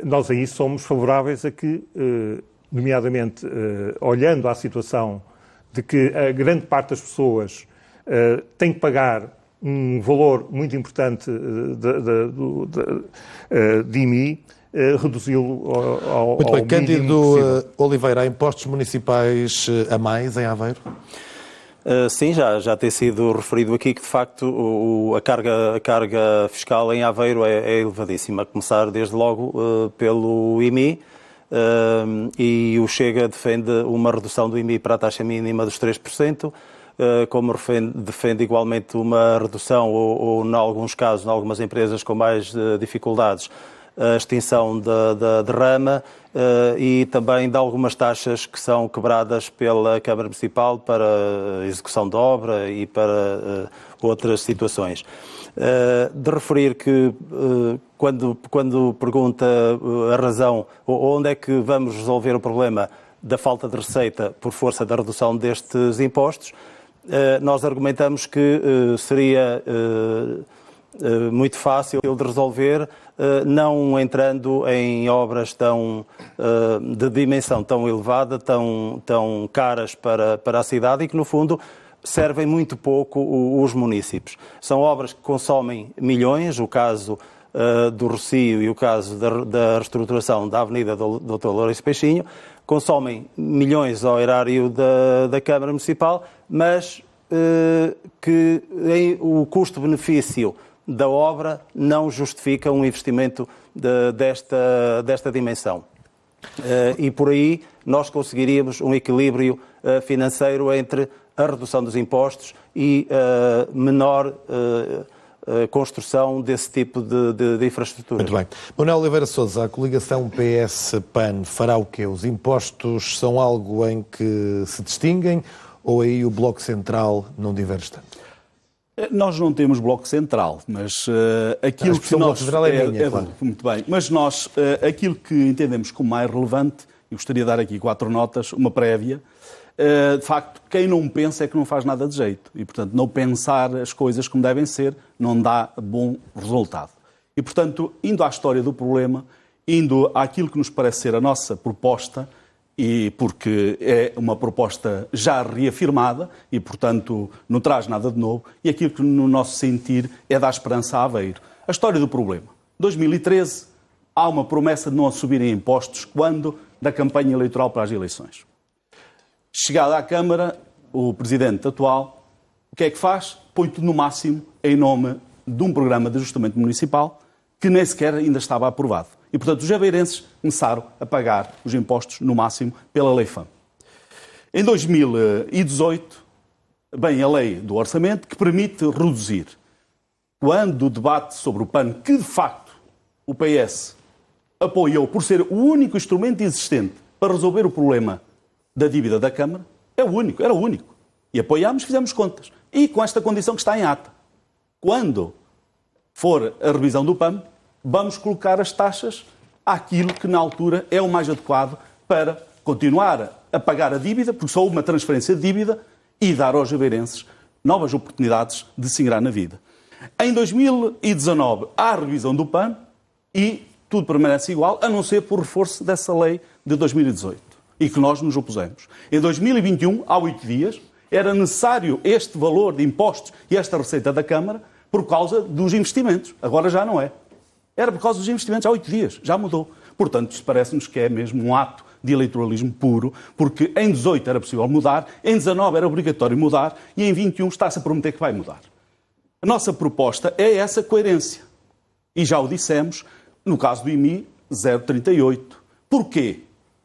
Nós aí somos favoráveis a que, nomeadamente, olhando à situação de que a grande parte das pessoas tem que pagar um valor muito importante de IMI, reduzi-lo ao Muito bem, mínimo Cândido possível. Oliveira, há impostos municipais a mais em Aveiro? Sim, já tem sido referido aqui que, de facto, a carga fiscal em Aveiro é elevadíssima, a começar desde logo pelo IMI, e o Chega defende uma redução do IMI para a taxa mínima dos 3%, como defende igualmente uma redução ou em alguns casos, em algumas empresas com mais dificuldades, a extinção da derrama e também de algumas taxas que são quebradas pela Câmara Municipal para execução de obra e para outras situações. De referir que, quando pergunta a razão, onde é que vamos resolver o problema da falta de receita por força da redução destes impostos, nós argumentamos que seria muito fácil de resolver, não entrando em obras de dimensão tão elevada, tão caras para a cidade e que, no fundo, servem muito pouco os municípios. São obras que consomem milhões, o caso do Rossio e o caso da reestruturação da Avenida Dr. Lourenço Peixinho, consomem milhões ao erário da Câmara Municipal, mas que o custo-benefício da obra não justifica um investimento desta dimensão. E por aí nós conseguiríamos um equilíbrio financeiro entre a redução dos impostos e a menor construção desse tipo de infraestrutura. Muito bem. Manuel Oliveira Sousa, a coligação PS-PAN fará o quê? Os impostos são algo em que se distinguem ou aí o Bloco Central não diverge tanto? Nós não temos bloco central, mas aquilo que nós... Central é minha, claro. Muito bem, mas nós, aquilo que entendemos como mais relevante, e gostaria de dar aqui 4 notas, uma prévia, de facto, quem não pensa é que não faz nada de jeito. E, portanto, não pensar as coisas como devem ser não dá bom resultado. E, portanto, indo à história do problema, indo àquilo que nos parece ser a nossa proposta, e porque é uma proposta já reafirmada e, portanto, não traz nada de novo, e aquilo que, no nosso sentir, é dar esperança a Aveiro. A história do problema. Em 2013, há uma promessa de não subirem impostos quando? Da campanha eleitoral para as eleições. Chegada à Câmara, o Presidente atual, o que é que faz? Põe tudo no máximo em nome de um programa de ajustamento municipal que nem sequer ainda estava aprovado. E, portanto, os aveirenses começaram a pagar os impostos no máximo pela Lei FAM. Em 2018, vem a Lei do Orçamento que permite reduzir. Quando o debate sobre o PAN, que de facto o PS apoiou por ser o único instrumento existente para resolver o problema da dívida da Câmara, era o único. E apoiámos, fizemos contas. E com esta condição que está em ata. Quando for a revisão do PAN, vamos colocar as taxas àquilo que na altura é o mais adequado para continuar a pagar a dívida, porque só houve uma transferência de dívida, e dar aos aveirenses novas oportunidades de se ingrar na vida. Em 2019 há a revisão do PAN e tudo permanece igual, a não ser por reforço dessa lei de 2018 e que nós nos opusemos. Em 2021, há 8 dias, era necessário este valor de impostos e esta receita da Câmara por causa dos investimentos. Agora já não é. Era por causa dos investimentos há 8 dias, já mudou. Portanto, isto parece-nos que é mesmo um ato de eleitoralismo puro, porque em 18 era possível mudar, em 19 era obrigatório mudar e em 21 está-se a prometer que vai mudar. A nossa proposta é essa coerência. E já o dissemos, no caso do IMI, 0,38. Porquê?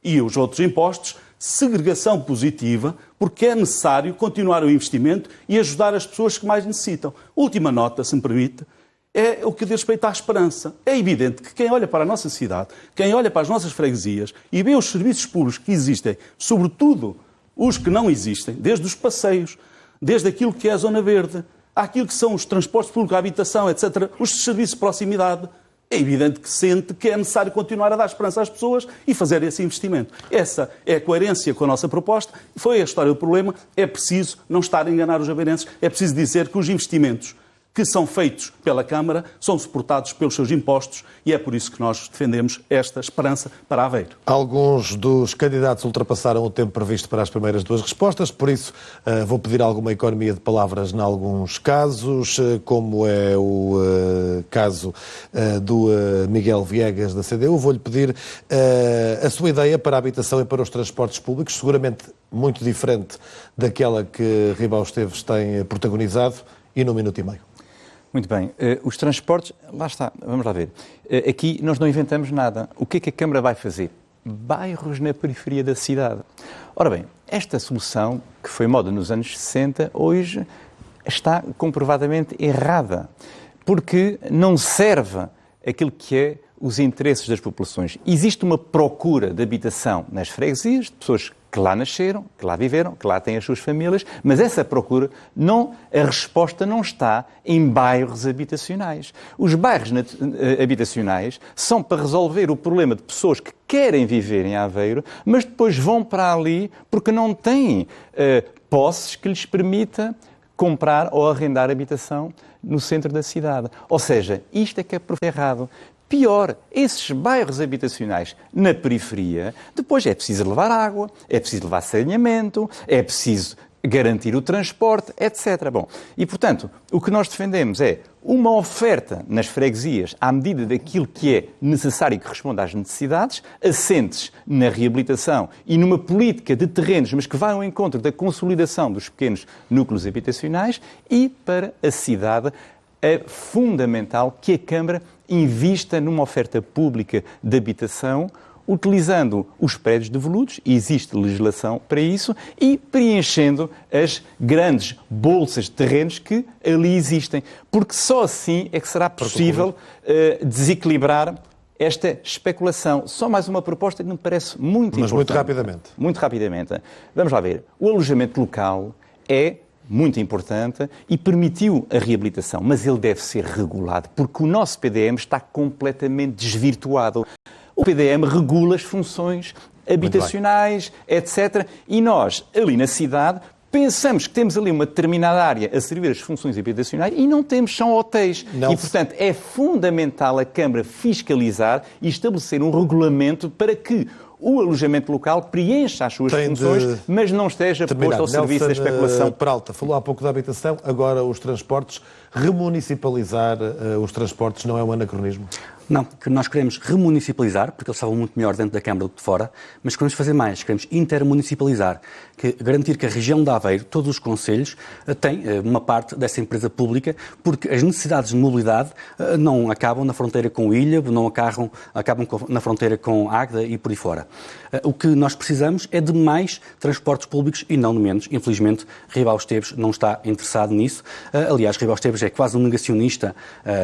E os outros impostos, segregação positiva, porque é necessário continuar o investimento e ajudar as pessoas que mais necessitam. Última nota, se me permite, é o que diz respeito à esperança. É evidente que quem olha para a nossa cidade, quem olha para as nossas freguesias e vê os serviços públicos que existem, sobretudo os que não existem, desde os passeios, desde aquilo que é a zona verde, àquilo que são os transportes públicos, a habitação, etc., os serviços de proximidade, é evidente que sente que é necessário continuar a dar esperança às pessoas e fazer esse investimento. Essa é a coerência com a nossa proposta. Foi a história do problema. É preciso não estar a enganar os aveirenses. É preciso dizer que os investimentos que são feitos pela Câmara são suportados pelos seus impostos e é por isso que nós defendemos esta esperança para Aveiro. Alguns dos candidatos ultrapassaram o tempo previsto para as primeiras duas respostas, por isso vou pedir alguma economia de palavras em alguns casos, como é o caso do Miguel Viegas da CDU. Vou-lhe pedir a sua ideia para a habitação e para os transportes públicos, seguramente muito diferente daquela que Ribal Esteves tem protagonizado, e num minuto e meio. Muito bem. Os transportes, lá está, vamos lá ver. Aqui nós não inventamos nada. O que é que a Câmara vai fazer? Bairros na periferia da cidade. Ora bem, esta solução, que foi moda nos anos 60, hoje está comprovadamente errada, porque não serve aquilo que é os interesses das populações. Existe uma procura de habitação nas freguesias, de pessoas que lá nasceram, que lá viveram, que lá têm as suas famílias, mas essa procura, a resposta não está em bairros habitacionais. Os bairros habitacionais são para resolver o problema de pessoas que querem viver em Aveiro, mas depois vão para ali porque não têm posses que lhes permita comprar ou arrendar habitação no centro da cidade. Ou seja, isto é que é errado. Pior, esses bairros habitacionais na periferia, depois é preciso levar água, é preciso levar saneamento, é preciso garantir o transporte, etc. Bom, e portanto, o que nós defendemos é uma oferta nas freguesias à medida daquilo que é necessário e que responda às necessidades, assentes na reabilitação e numa política de terrenos, mas que vá ao encontro da consolidação dos pequenos núcleos habitacionais, e para a cidade é fundamental que a Câmara invista numa oferta pública de habitação, utilizando os prédios devolutos, e existe legislação para isso, e preenchendo as grandes bolsas de terrenos que ali existem. Porque só assim é que será possível desequilibrar esta especulação. Só mais uma proposta que me parece muito importante. Mas muito rapidamente. Muito rapidamente. Vamos lá ver. O alojamento local é muito importante e permitiu a reabilitação, mas ele deve ser regulado, porque o nosso PDM está completamente desvirtuado. O PDM regula as funções habitacionais, etc. E nós, ali na cidade, pensamos que temos ali uma determinada área a servir as funções habitacionais e não temos, são hotéis. E, portanto, é fundamental a Câmara fiscalizar e estabelecer um regulamento para que o alojamento local preencha as suas funções, mas não esteja posto ao serviço da especulação. Peralta, falou há pouco da habitação, agora os transportes. Remunicipalizar os transportes não é um anacronismo? Não, que nós queremos remunicipalizar, porque eles estavam muito melhor dentro da Câmara do que de fora, mas queremos fazer mais, queremos intermunicipalizar, garantir que a região de Aveiro, todos os concelhos, têm uma parte dessa empresa pública, porque as necessidades de mobilidade não acabam na fronteira com Ilha, não acabam na fronteira com Águeda e por aí fora. O que nós precisamos é de mais transportes públicos e não de menos. Infelizmente, Ribal Esteves não está interessado nisso. Aliás, Ribal Esteves é quase um negacionista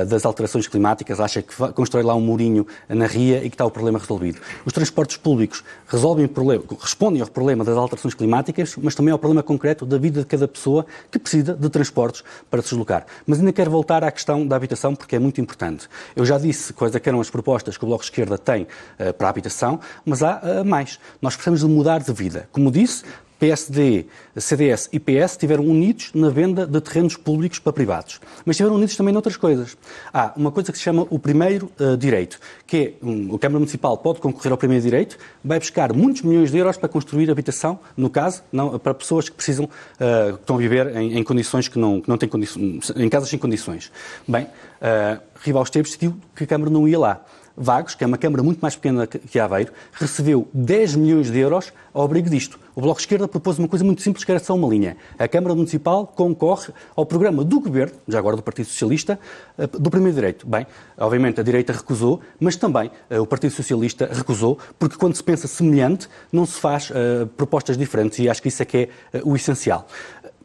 das alterações climáticas, acha que constrói lá um murinho na ria e que está o problema resolvido. Os transportes públicos respondem ao problema das alterações climáticas, mas também ao problema concreto da vida de cada pessoa que precisa de transportes para se deslocar. Mas ainda quero voltar à questão da habitação, porque é muito importante. Eu já disse quais eram as propostas que o Bloco de Esquerda tem para a habitação, mas há mais. Nós precisamos de mudar de vida. Como disse, PSD, CDS e PS estiveram unidos na venda de terrenos públicos para privados. Mas estiveram unidos também noutras coisas. Há uma coisa que se chama o primeiro direito, que é a Câmara Municipal pode concorrer ao primeiro direito, vai buscar muitos milhões de euros para construir habitação, no caso, não, para pessoas que precisam, que estão a viver em condições que não têm condições, em casas sem condições. Bem, Ribal Esteves decidiu que a Câmara não ia lá. Vagos, que é uma Câmara muito mais pequena que Aveiro, recebeu 10 milhões de euros ao abrigo disto. O Bloco de Esquerda propôs uma coisa muito simples, que era só uma linha. A Câmara Municipal concorre ao programa do Governo, já agora do Partido Socialista, do primeiro direito. Bem, obviamente a direita recusou, mas também o Partido Socialista recusou, porque quando se pensa semelhante, não se faz propostas diferentes, e acho que isso é que é o essencial.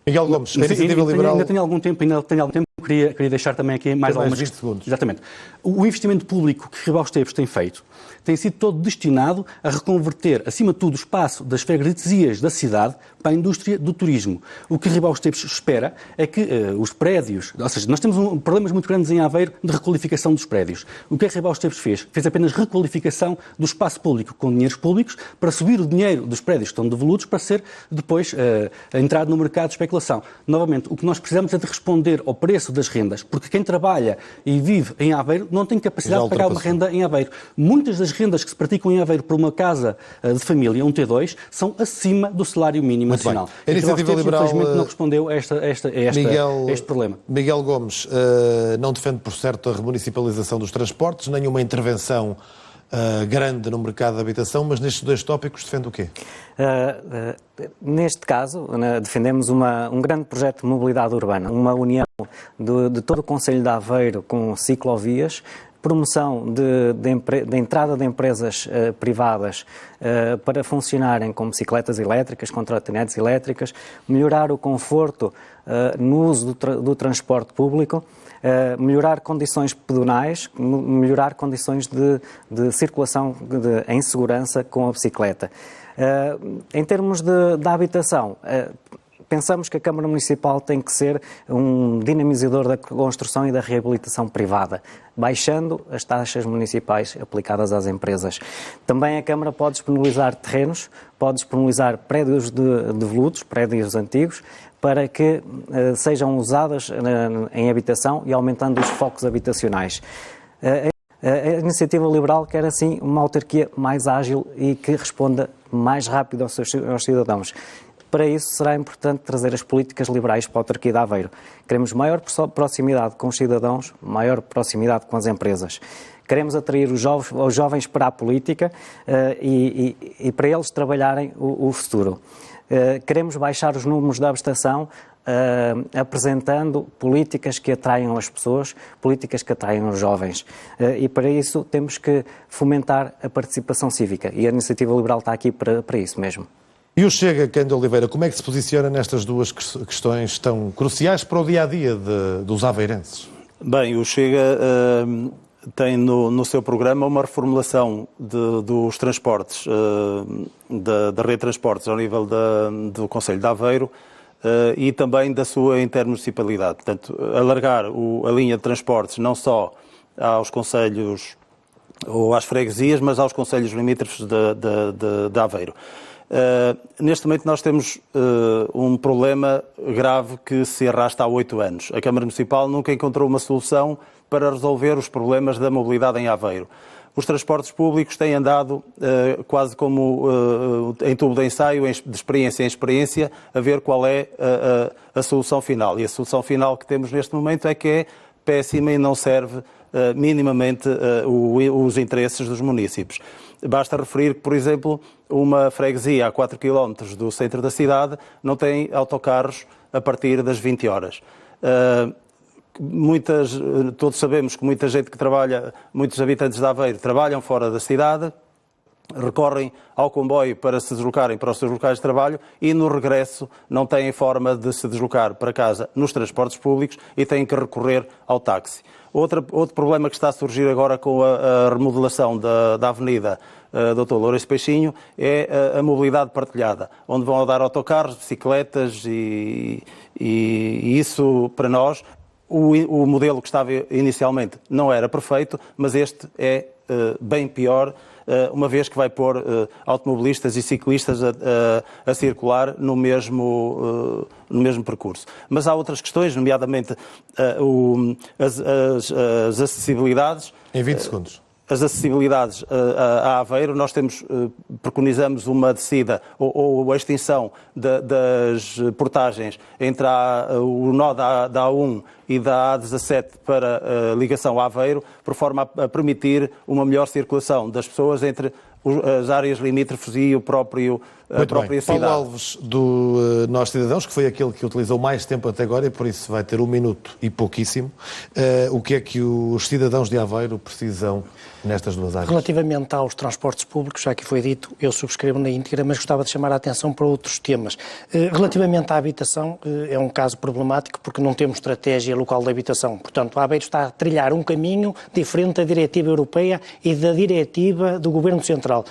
Miguel Gomes, a Iniciativa Liberal... Ainda tenho algum tempo. Queria deixar também aqui mais algumas... 20 segundos. Exatamente. O investimento público que Ribal Esteves tem feito tem sido todo destinado a reconverter, acima de tudo, o espaço das freguesias da cidade para a indústria do turismo. O que Ribal Esteves espera é que os prédios... Ou seja, nós temos problemas muito grandes em Aveiro de requalificação dos prédios. O que Ribal Esteves fez? Fez apenas requalificação do espaço público com dinheiros públicos para subir o dinheiro dos prédios que estão devolutos para ser depois entrado no mercado de especulação. Novamente, o que nós precisamos é de responder ao preço preço das rendas, porque quem trabalha e vive em Aveiro não tem capacidade de pagar uma renda em Aveiro. Muitas das rendas que se praticam em Aveiro por uma casa de família, um T2, são acima do salário mínimo nacional. A Iniciativa Liberal, infelizmente, não respondeu a este problema. Miguel Gomes não defende, por certo, a remunicipalização dos transportes, nenhuma intervenção grande no mercado de habitação, mas nestes dois tópicos defende o quê? Neste caso, defendemos um grande projeto de mobilidade urbana, uma união de todo o Concelho de Aveiro com ciclovias, promoção de entrada de empresas privadas para funcionarem com bicicletas elétricas, com trotinetes elétricas, melhorar o conforto no uso do transporte público, melhorar condições pedonais, melhorar condições de circulação em segurança com a bicicleta. Em termos de habitação, pensamos que a Câmara Municipal tem que ser um dinamizador da construção e da reabilitação privada, baixando as taxas municipais aplicadas às empresas. Também a Câmara pode disponibilizar terrenos, pode disponibilizar prédios de veludos, prédios antigos, para que sejam usadas em habitação e aumentando os focos habitacionais. A Iniciativa Liberal quer, assim, uma autarquia mais ágil e que responda mais rápido aos cidadãos. Para isso, será importante trazer as políticas liberais para a autarquia de Aveiro. Queremos maior proximidade com os cidadãos, maior proximidade com as empresas. Queremos atrair os jovens para a política e para eles trabalharem o futuro. Queremos baixar os números da abstenção, apresentando políticas que atraiam as pessoas, políticas que atraiam os jovens. E para isso temos que fomentar a participação cívica. E a Iniciativa Liberal está aqui para isso mesmo. E o Chega, Cândido Oliveira, como é que se posiciona nestas duas questões tão cruciais para o dia-a-dia dos aveirenses? Bem, o Chega tem no seu programa uma reformulação dos transportes, da rede de transportes ao nível do Concelho de Aveiro e também da sua intermunicipalidade. Portanto, alargar a linha de transportes não só aos concelhos ou às freguesias, mas aos concelhos limítrofes de Aveiro. Neste momento nós temos um problema grave que se arrasta há 8 anos. A Câmara Municipal nunca encontrou uma solução para resolver os problemas da mobilidade em Aveiro. Os transportes públicos têm andado quase como em tubo de ensaio, de experiência em experiência, a ver qual é a solução final. E a solução final que temos neste momento é que é péssima e não serve minimamente os interesses dos municípios. Basta referir que, por exemplo, uma freguesia a 4 km do centro da cidade não tem autocarros a partir das 20 horas. Todos sabemos que muita gente que trabalha, muitos habitantes de Aveiro trabalham fora da cidade, recorrem ao comboio para se deslocarem para os seus locais de trabalho e no regresso não têm forma de se deslocar para casa nos transportes públicos e têm que recorrer ao táxi. Outro problema que está a surgir agora com a remodelação da Avenida Dr. Lourenço Peixinho é a mobilidade partilhada, onde vão dar autocarros, bicicletas e isso para nós, o modelo que estava inicialmente não era perfeito, mas este é bem pior, uma vez que vai pôr automobilistas e ciclistas a circular no mesmo percurso. Mas há outras questões, nomeadamente as acessibilidades. Em 20 segundos. As acessibilidades a Aveiro, nós preconizamos uma descida ou a extinção das portagens entre o nó da A1 e da A17 para a ligação a Aveiro, por forma a permitir uma melhor circulação das pessoas entre as áreas limítrofes e a própria cidade. Paulo Alves, do Nós Cidadãos, que foi aquele que utilizou mais tempo até agora e por isso vai ter 1 minuto e pouquíssimo. O que é que os cidadãos de Aveiro precisam nestas duas áreas? Relativamente aos transportes públicos, já que foi dito, eu subscrevo na íntegra, mas gostava de chamar a atenção para outros temas. Relativamente à habitação, é um caso problemático porque não temos estratégia local de habitação. Portanto, a Aveiro está a trilhar um caminho diferente da diretiva europeia e da diretiva do Governo Central.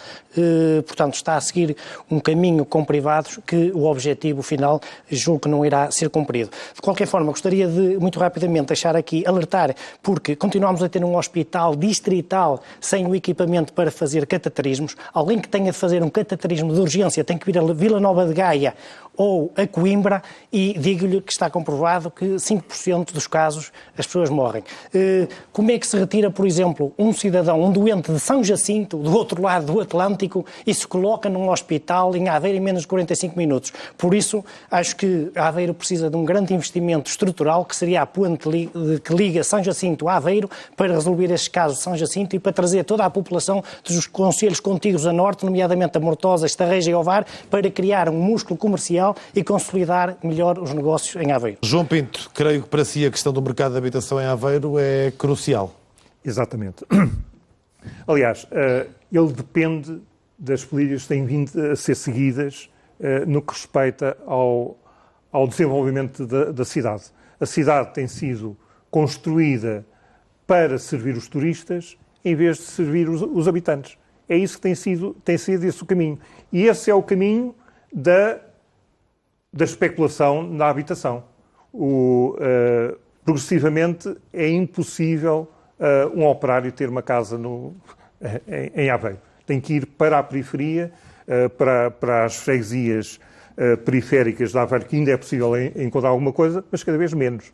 Portanto, está a seguir um caminho caminho com privados, que o objetivo final julgo que não irá ser cumprido. De qualquer forma, gostaria de, muito rapidamente, deixar aqui, alertar, porque continuamos a ter um hospital distrital sem o equipamento para fazer cateterismos. Alguém que tenha de fazer um cateterismo de urgência tem que vir a Vila Nova de Gaia ou a Coimbra, e digo-lhe que está comprovado que 5% dos casos as pessoas morrem. Como é que se retira, por exemplo, um cidadão, um doente de São Jacinto, do outro lado do Atlântico, e se coloca num hospital em Aveiro em menos de 45 minutos? Por isso, acho que Aveiro precisa de um grande investimento estrutural, que seria a ponte que liga São Jacinto a Aveiro, para resolver estes casos de São Jacinto e para trazer toda a população dos concelhos contíguos a norte, nomeadamente a Mortosa, Estarreja e Ovar, para criar um músculo comercial e consolidar melhor os negócios em Aveiro. João Pinto, creio que para si a questão do mercado de habitação em Aveiro é crucial. Exatamente. Aliás, ele depende das políticas que têm vindo a ser seguidas no que respeita ao desenvolvimento da cidade. A cidade tem sido construída para servir os turistas em vez de servir os habitantes. É isso que tem sido esse o caminho. E esse é o caminho da especulação na habitação. Progressivamente é impossível um operário ter uma casa em Aveiro. Tem que ir para a periferia, para as freguesias periféricas de Aveiro, que ainda é possível encontrar alguma coisa, mas cada vez menos.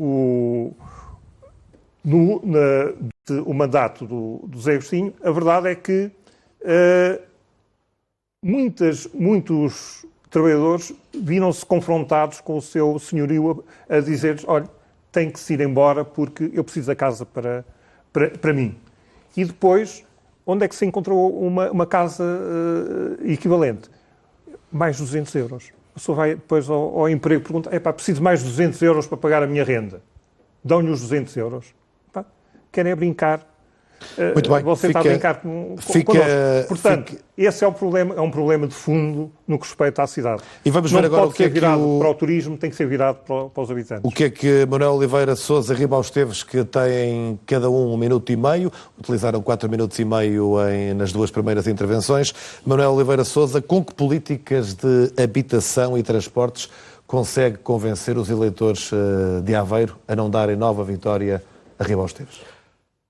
O mandato do Zé Agostinho, a verdade é que muitos trabalhadores viram-se confrontados com o seu senhorio a dizer-lhes: olha, tem que se ir embora porque eu preciso da casa para mim. E depois, onde é que se encontrou uma casa equivalente? Mais 200 euros. A pessoa vai depois ao emprego e pergunta: preciso mais 200 euros para pagar a minha renda. Dão-lhe os 200 euros. Querem brincar. Muito bem. Vão tentar brincar connosco. Portanto, esse é um problema de fundo no que respeita à cidade. E vamos ver agora o que é virado para o turismo, tem que ser virado para os habitantes. O que é que Manuel Oliveira Sousa e Ribal Esteves, que têm cada um minuto e meio, utilizaram 4 minutos e meio nas duas primeiras intervenções. Manuel Oliveira Sousa, com que políticas de habitação e transportes consegue convencer os eleitores de Aveiro a não darem nova vitória a Ribal Esteves?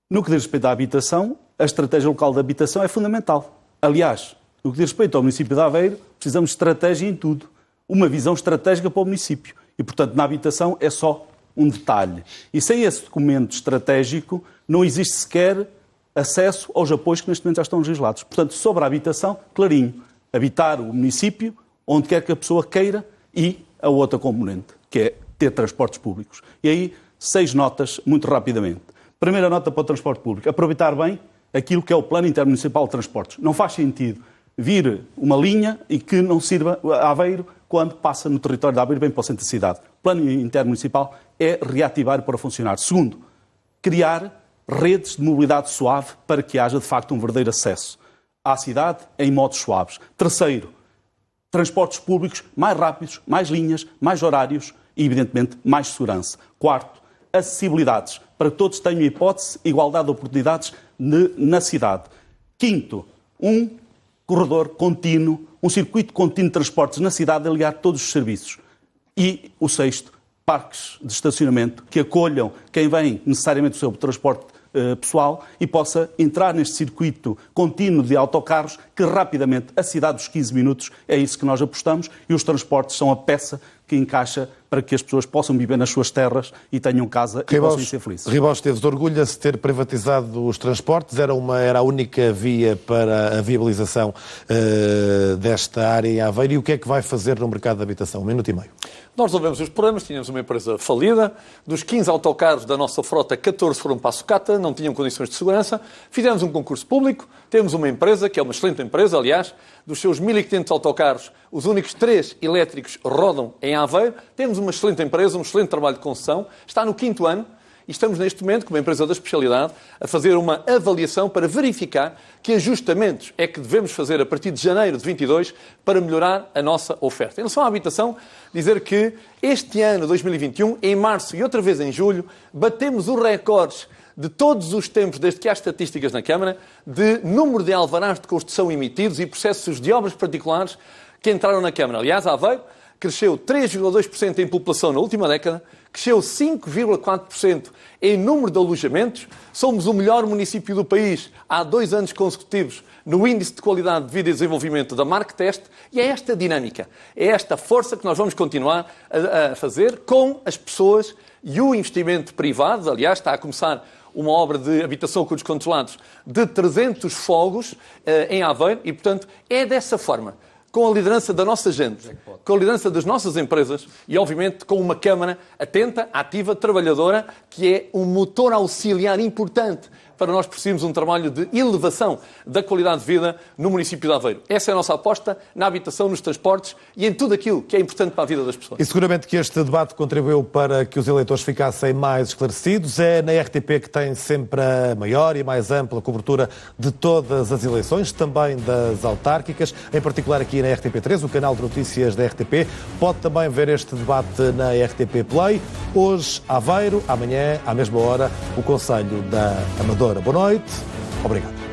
No que diz respeito à habitação, a estratégia local de habitação é fundamental. Aliás, no que diz respeito ao município de Aveiro, precisamos de estratégia em tudo. Uma visão estratégica para o município. E, portanto, na habitação é só um detalhe. E sem esse documento estratégico, não existe sequer acesso aos apoios que neste momento já estão legislados. Portanto, sobre a habitação, clarinho, habitar o município onde quer que a pessoa queira, e a outra componente, que é ter transportes públicos. E aí, 6 notas muito rapidamente. Primeira nota para o transporte público. Aproveitar bem aquilo que é o Plano Intermunicipal de Transportes. Não faz sentido vir uma linha e que não sirva a Aveiro quando passa no território de Aveiro bem para o centro da cidade. O Plano Intermunicipal é reativar para funcionar. Segundo, criar redes de mobilidade suave para que haja, de facto, um verdadeiro acesso à cidade em modos suaves. Terceiro, transportes públicos mais rápidos, mais linhas, mais horários e, evidentemente, mais segurança. Quarto, acessibilidades, para que todos tenham hipótese, igualdade de oportunidades na cidade. Quinto, um corredor contínuo, um circuito contínuo de transportes na cidade a ligar todos os serviços. E o sexto, parques de estacionamento que acolham quem vem necessariamente o seu transporte pessoal e possa entrar neste circuito contínuo de autocarros que rapidamente, a cidade dos 15 minutos, é isso que nós apostamos, e os transportes são a peça que encaixa para que as pessoas possam viver nas suas terras e tenham casa e possam ser felizes. Ribal Esteves, orgulha-se de ter privatizado os transportes, era a única via para a viabilização desta área em Aveiro, e o que é que vai fazer no mercado de habitação? 1 minuto e meio. Nós resolvemos os problemas, tínhamos uma empresa falida, dos 15 autocarros da nossa frota, 14 foram para a sucata, não tinham condições de segurança, fizemos um concurso público, temos uma empresa, que é uma excelente empresa, aliás, dos seus 1.500 autocarros, os únicos 3 elétricos rodam em Aveiro, temos uma excelente empresa, um excelente trabalho de concessão, está no 5º ano, e estamos neste momento, como empresa da especialidade, a fazer uma avaliação para verificar que ajustamentos é que devemos fazer a partir de janeiro de 22 para melhorar a nossa oferta. Em relação à habitação, dizer que este ano, 2021, em março e outra vez em julho, batemos os recordes de todos os tempos, desde que há estatísticas na Câmara, de número de alvarás de construção emitidos e processos de obras particulares que entraram na Câmara. Aliás, Aveiro cresceu 3,2% em população na última década, cresceu 5,4% em número de alojamentos. Somos o melhor município do país há 2 anos consecutivos no Índice de Qualidade de Vida e Desenvolvimento da Marktest, e é esta dinâmica, é esta força que nós vamos continuar a fazer com as pessoas e o investimento privado. Aliás, está a começar uma obra de habitação com descontrolados de 300 fogos em Aveiro e, portanto, é dessa forma, com a liderança da nossa gente, com a liderança das nossas empresas e, obviamente, com uma Câmara atenta, ativa, trabalhadora, que é um motor auxiliar importante para nós prosseguirmos um trabalho de elevação da qualidade de vida no município de Aveiro. Essa é a nossa aposta na habitação, nos transportes e em tudo aquilo que é importante para a vida das pessoas. E seguramente que este debate contribuiu para que os eleitores ficassem mais esclarecidos. É na RTP que tem sempre a maior e mais ampla cobertura de todas as eleições, também das autárquicas, em particular aqui na RTP3, o canal de notícias da RTP. Pode também ver este debate na RTP Play. Hoje, Aveiro, amanhã, à mesma hora, o Conselho da Amadora. Boa noite. Obrigado.